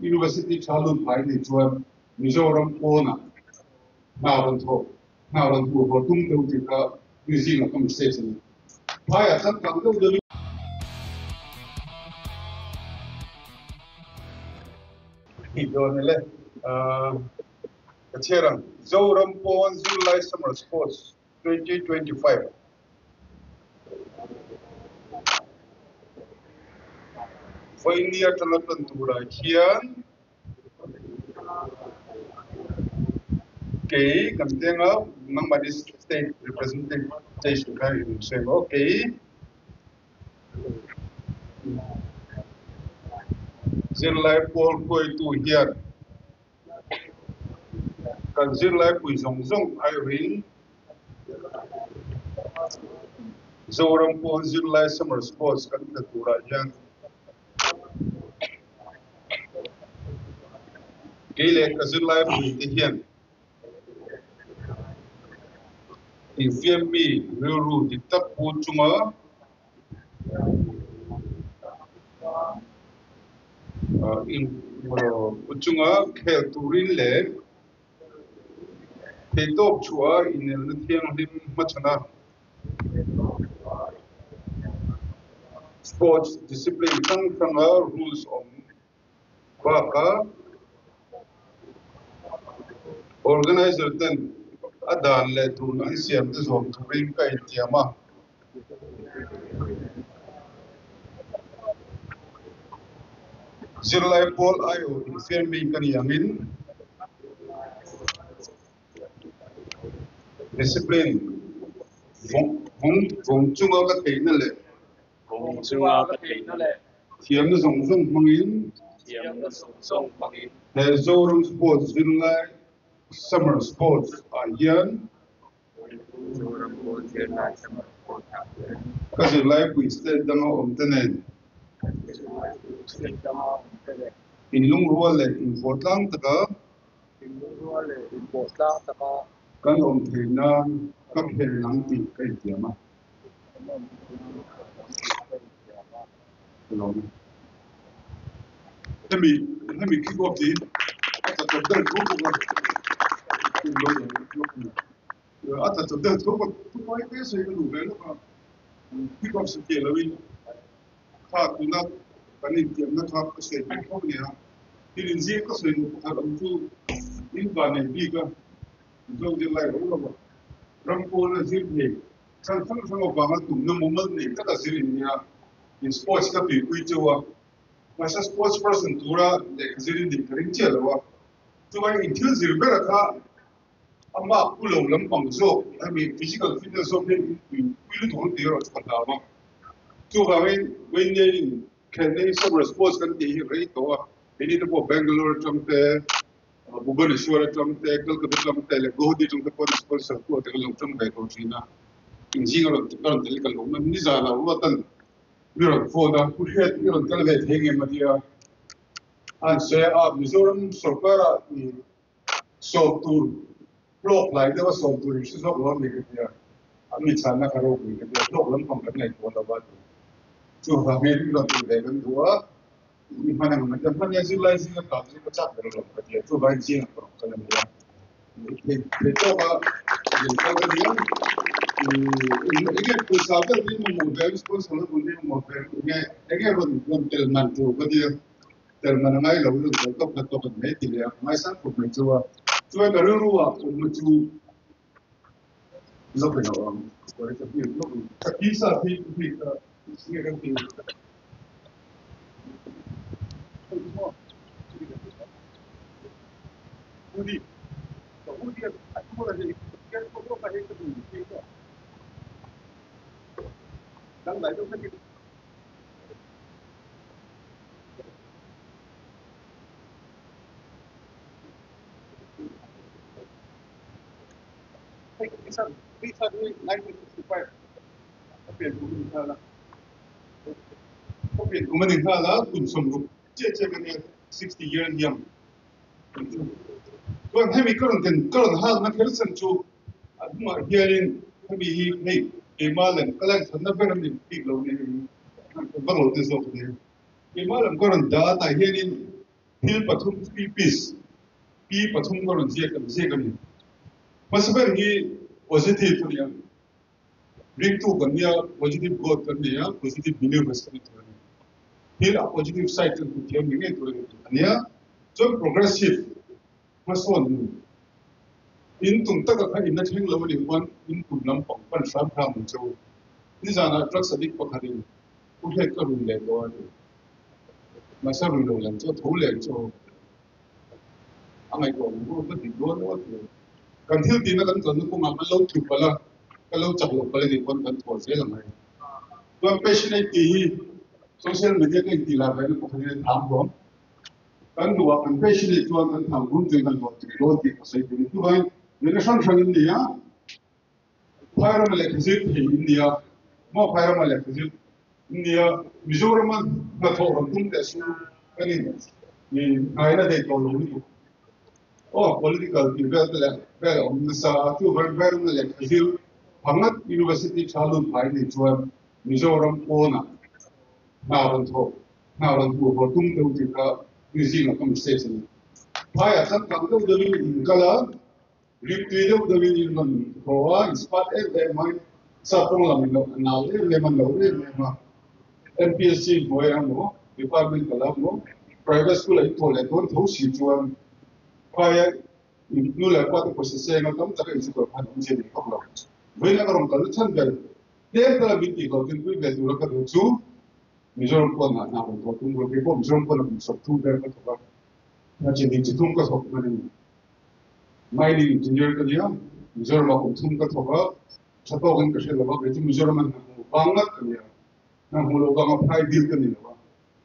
University Chalun Pai ni chuan Mizoram Pona Naran Tho Naran Thu Ho Tum Teu Ti Ka New Zealand Kam Station Pai a Khat Kang Deu Deu Idonele Kacherang Zoram Pon July Summer Sports 2025 Pioneer Talatan Tura Hian Okay, Kantenga Namadi State Representation saying okay. Zirlai Paul Koi Tu Hian Kan Zirlai Pui Zong Zong Irene Zoram Pon Zirlai Summer Sports Kan Tura Hian Gile Kazirlai Pui Hian Ifyemi Ruru Di Tapu Chunga in Uchunga Kel Turin Le They talk to her in the Lithium Machana sports discipline from her rules of Baka organizer then Adan led to Nansiam this of Turin Kaitiama. Zirlai Paul Ayo in Fermi Kanyamin discipline Vong Chunga Kainale Tiam the Zong Zong Mangin the Zoram Sports Zirlai Summer Sports Ayan Kazirlai we stayed down on the net in Lungwale in Portland Taka Kan on Tena Kap Helanti Kaitiama Let me kick off the at the kick off the Kelly. Thought do not Panintium not have to say Piconia. He didn't see us in Adam2 in Bane Biga. Don't you like over Rampona Zipney? Some of Bama to no moment in Katasiria in sports copy, which was a sports person to the Zirin the Karinchella. To my inclusive Berata. Amma Pulo Lampang so I mean physical fitness of him we don't hear of Pandama. To when they can they summer sports can be right or they need to go Bangalore jump there, Bhubaneswar jump there, Kolkata jump there, go to the sports support a long term by China. In zero to turn the little woman Nizala, what an Europe for the who had your television hanging Madia and say up Mizoram Sopara so to block like there was so to she's not long here. I mean, Sana Karo, we can do a problem from the night for the body. So, I mean, not to them to work. We find them like the money as you like in the country, but up the road, but yet to buy Zina from Colombia. They talk about the again, to South of the very responsible for the mobile. Again, one tell man to what you tell Manamai, the top of the media, my son for me to a Rua, to looking around. These are people. These are 1965. Okay, woman in Hala, some 60 years young. When heavy current and current has not listened to hearing heavy Kemal and collect another people below this over there. Kemal and current data hearing Hill pathum peace pathum ko ron je kan masaber ni positive ni bring to kan ya positive growth kan ya positive believers kan Hill a positive side kan ku tiam ni to ya so progressive mason in tung ta ka in na thing lo ni wan in tum lam pang pan sam tham mun chu ni jana drugs addict pakharin ku he ka run le do masa run lo lan cho tho le cho angai ko mo ko di do no kan thil tin na kan kon ko ma lo thu pala ka lo chak lo pala ni kon kan thor se la mai to passionate ti social media ka ti la ba ko khani tham rom kan duwa kan passionate to kan tham rum te kan lo ti ko sai ti tu bai ni na san san India fire ma le khizit hi India mo fire ma le khizit India Mizoram na thor rum te su kani ni aina de to lo ni political development on sa tu environment like Hangat University Chalun Pai ni chuan Mizoram Pona naran tho tum tu ti ka busy na conversation pai asan kam tu dawi in kala rip tu dawi in man hoa spot e mai sa pong lam no na le man lo le ma MPSC boy mo department kala mo private school ai to le ton tho si chuan kaya nula kwatu posisi nga kam taka isi ko pan inje ni koklo wena karom kalu chan bel der kala binti ko tin kui bel dura ka chu Mizoram ko na ko tum ko ko Mizoram ko na sok tu ber ka to na je ni tum ko sok mani mining engineer ka dia Mizoram ko tum ka to ka chato kan ka shela ba ke Mizoram na bangat ka dia na hulo ka ma phai deal ka ni ba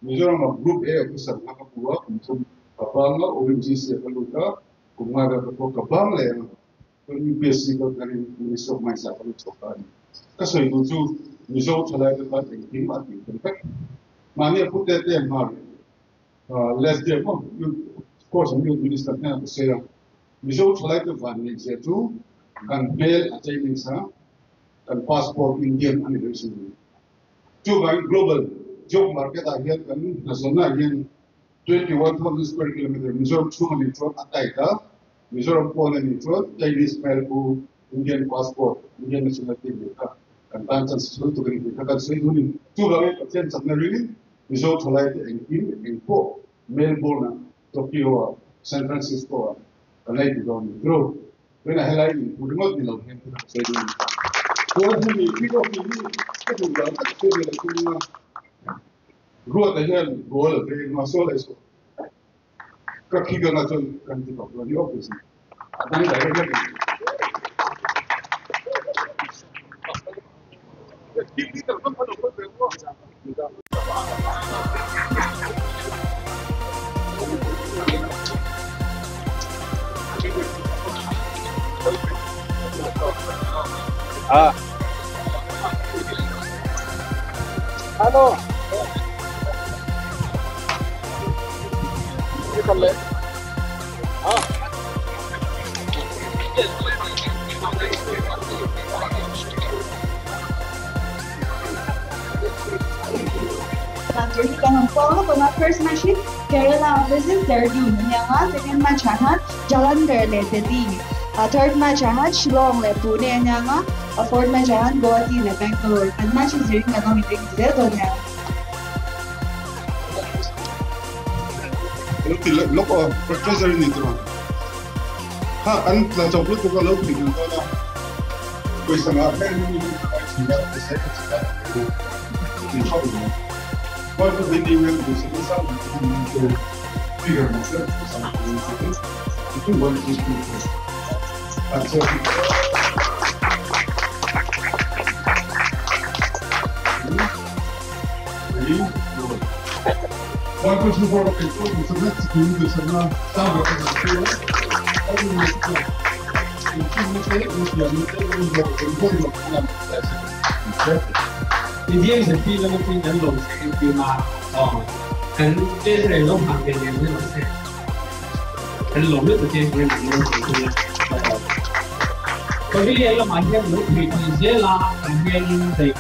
Mizoram group A ko sa na ka puwa tum kapanga ONGC kaluta kumaga ko kabang le kun basic ko kanin ni sok mai sa kalu chokan kaso ito ju mizo chalai ka ting ma ting perfect mani put that there mar less there of course new minister na ko say mizo chalai ka van ni je tu kan bail achai ni sa kan passport Indian anniversary tu by global job market ahian kan national ahian 21,000 square kilometer Mizoram chunga ni chot ataita Mizoram pole ni chot Chinese mail ku Indian passport Indian nationality ka kan tansan sisul to kan kan sei duni tu ga ke chen chakna ri Mizo tholai te engpo Melbourne Tokyo San Francisco alai di don gro when I like udmot ni lo hen sei duni ko ni pick up ni ke du ga ke ni la Ruột đấy là gỗ là cái nó số lại số các khi gần là cho cần thì có là nhiều cái gì đây là cái gì khi tập trung vào một cái Alo. Con lên. Jadi kalau pernah first match Kerala visit Derby, yang second match Jalan Kerala tadi, third match Shillong le Pune yang fourth match Guwahati le Bangalore, and match is during the meeting zero nya. Loko professor ni tu. Ha, an la jawab tu kalau pergi tu lah. Kau sangat ni tidak bisa kita. Kau tu benda yang bisa kita untuk figure masa itu boleh itu. Asal jadi Quanto ci vuole che tu mi sapessi che io sono stato a casa thì riêng sẽ phi là một cái nhân lồng xe thì mà hắn trên này lồng hàng tiền như lồng xe hắn lồng nước ở trên cái này lồng xe thì còn cái này là mà hiện lồng thì dễ là hàng hiện đầy